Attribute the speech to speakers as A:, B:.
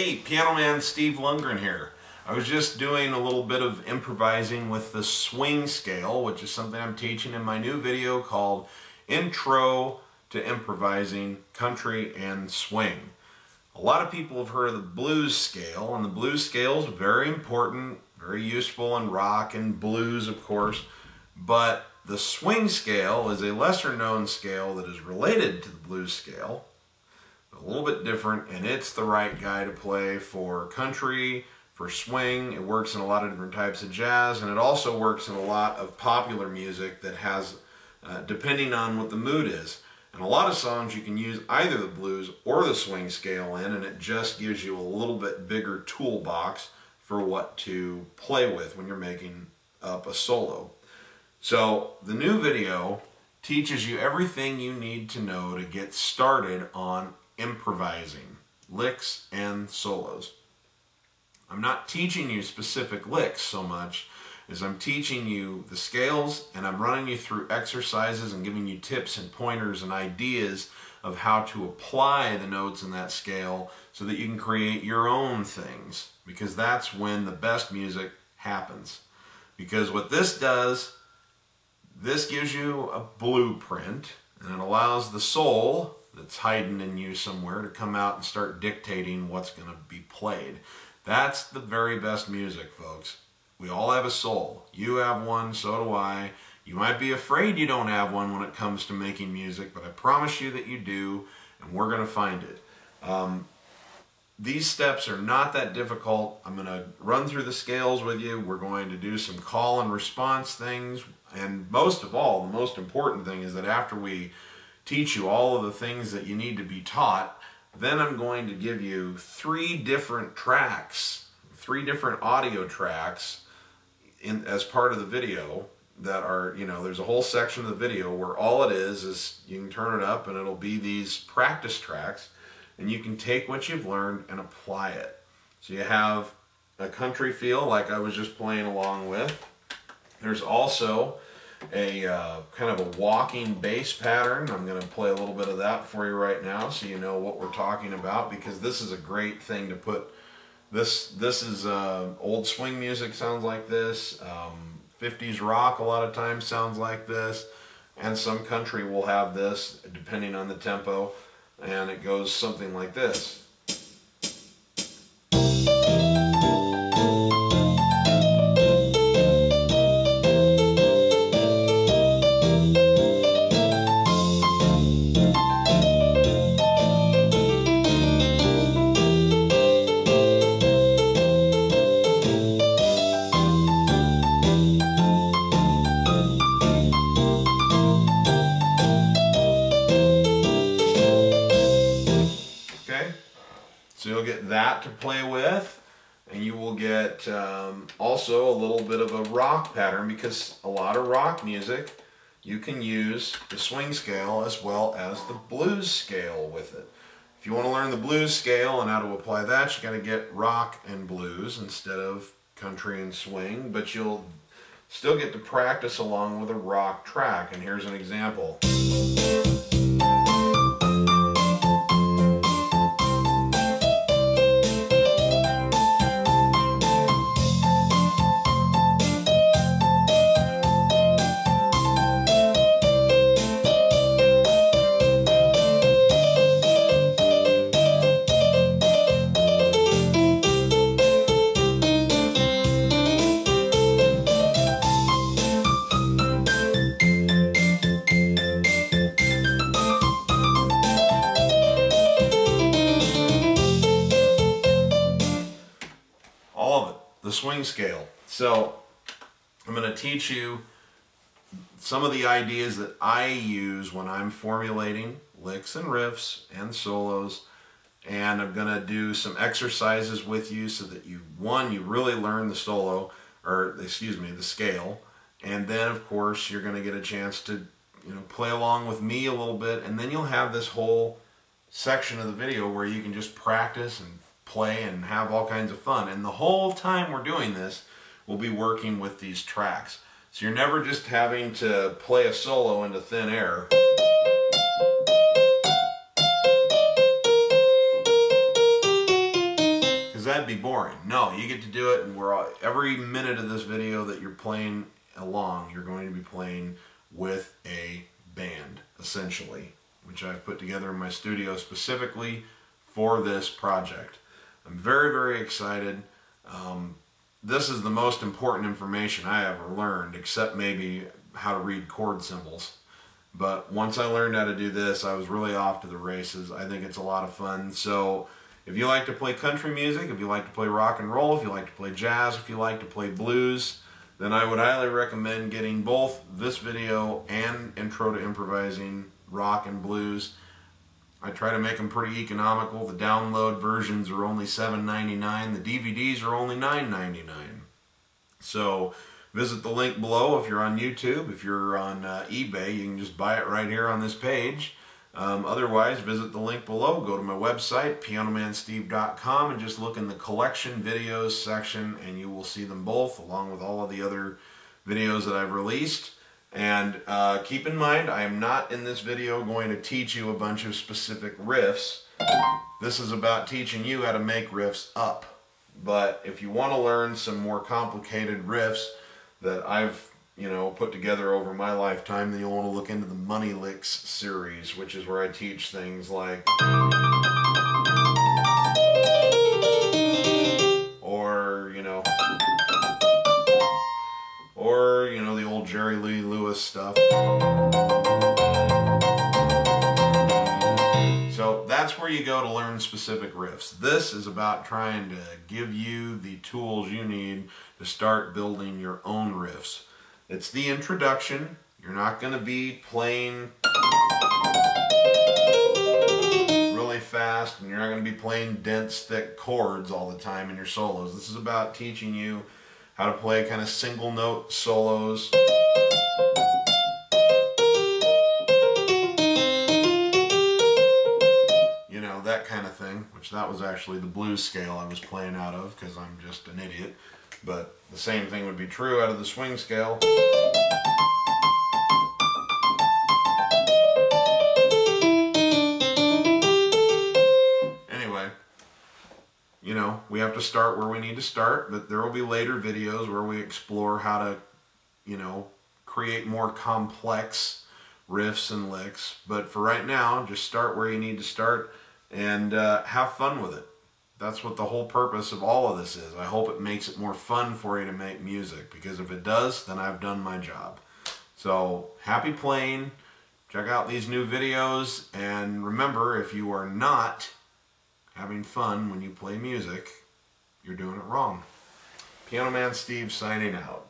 A: Hey, Piano Man Steve Lundgren here. I was just doing a little bit of improvising with the swing scale, which is something I'm teaching in my new video called Intro to Improvising Country and Swing. A lot of people have heard of the blues scale, and the blues scale is very important, very useful in rock and blues, of course, but the swing scale is a lesser known scale that is related to the blues scale, a little bit different, and it's the right guy to play for country, for swing. It works in a lot of different types of jazz, and it also works in a lot of popular music that has, depending on what the mood is. And a lot of songs you can use either the blues or the swing scale in, and it just gives you a little bit bigger toolbox for what to play with when you're making up a solo. So the new video teaches you everything you need to know to get started on improvising licks and solos. I'm not teaching you specific licks so much as I'm teaching you the scales, and I'm running you through exercises and giving you tips and pointers and ideas of how to apply the notes in that scale so that you can create your own things, because that's when the best music happens. Because what this does, this gives you a blueprint, and it allows the soul that's hiding in you somewhere to come out and start dictating what's going to be played. That's the very best music, folks. We all have a soul. You have one, so do I. You might be afraid you don't have one when it comes to making music, but I promise you that you do, and we're going to find it. These steps are not that difficult. I'm going to run through the scales with you. We're going to do some call and response things, and most of all, the most important thing is that after we teach you all of the things that you need to be taught, then I'm going to give you 3 different tracks, 3 different audio tracks as part of the video that are, there's a whole section of the video where all it is you can turn it up and it'll be these practice tracks, and you can take what you've learned and apply it. So you have a country feel like I was just playing along with. There's also a kind of a walking bass pattern. I'm going to play a little bit of that for you right now so you know what we're talking about, because this is a great thing to put. This is old swing music sounds like this. 50s rock a lot of times sounds like this, and some country will have this depending on the tempo, and it goes something like this. So you'll get that to play with, and you will get also a little bit of a rock pattern, because a lot of rock music you can use the swing scale as well as the blues scale with it. If you want to learn the blues scale and how to apply that, you got to get rock and blues instead of country and swing, but you'll still get to practice along with a rock track. And here's an example. The swing scale. So I'm going to teach you some of the ideas that I use when I'm formulating licks and riffs and solos, and I'm going to do some exercises with you so that you really learn the solo, or excuse me, the scale, and then of course you're going to get a chance to play along with me a little bit, and then you'll have this whole section of the video where you can just practice and play and have all kinds of fun. And the whole time we're doing this, we'll be working with these tracks. So you're never just having to play a solo into thin air. that'd be boring. No, you get to do it, and every minute of this video that you're playing along, you're going to be playing with a band, essentially, which I've put together in my studio specifically for this project. I'm very, very excited. This is the most important information I ever learned, except maybe how to read chord symbols. But once I learned how to do this, I was really off to the races. I think it's a lot of fun. So if you like to play country music, if you like to play rock and roll, if you like to play jazz, if you like to play blues, then I would highly recommend getting both this video and Intro to Improvising Rock and Blues. I try to make them pretty economical. The download versions are only $7.99. The DVDs are only $9.99. So visit the link below if you're on YouTube. If you're on eBay, you can just buy it right here on this page. Otherwise, visit the link below. Go to my website, pianomansteve.com, and just look in the collection videos section, and you will see them both, along with all of the other videos that I've released. And keep in mind, I am not in this video going to teach you a bunch of specific riffs. This is about teaching you how to make riffs up. But if you want to learn some more complicated riffs that I've put together over my lifetime, then you'll want to look into the Money Licks series, which is where I teach things like, or the old Jerry Lee Lewis stuff. So that's where you go to learn specific riffs. This is about trying to give you the tools you need to start building your own riffs. It's the introduction. You're not going to be playing really fast, and you're not going to be playing dense, thick chords all the time in your solos. This is about teaching you how to play kind of single note solos. That kind of thing, which that was actually the blues scale I was playing out of because I'm just an idiot. But the same thing would be true out of the swing scale. Anyway, we have to start where we need to start, but there will be later videos where we explore how to, create more complex riffs and licks. But for right now, just start where you need to start and have fun with it. That's what the whole purpose of all of this is. I hope it makes it more fun for you to make music, because if it does, then I've done my job. So happy playing. Check out these new videos, and remember, if you are not having fun when you play music, you're doing it wrong. Piano Man Steve signing out.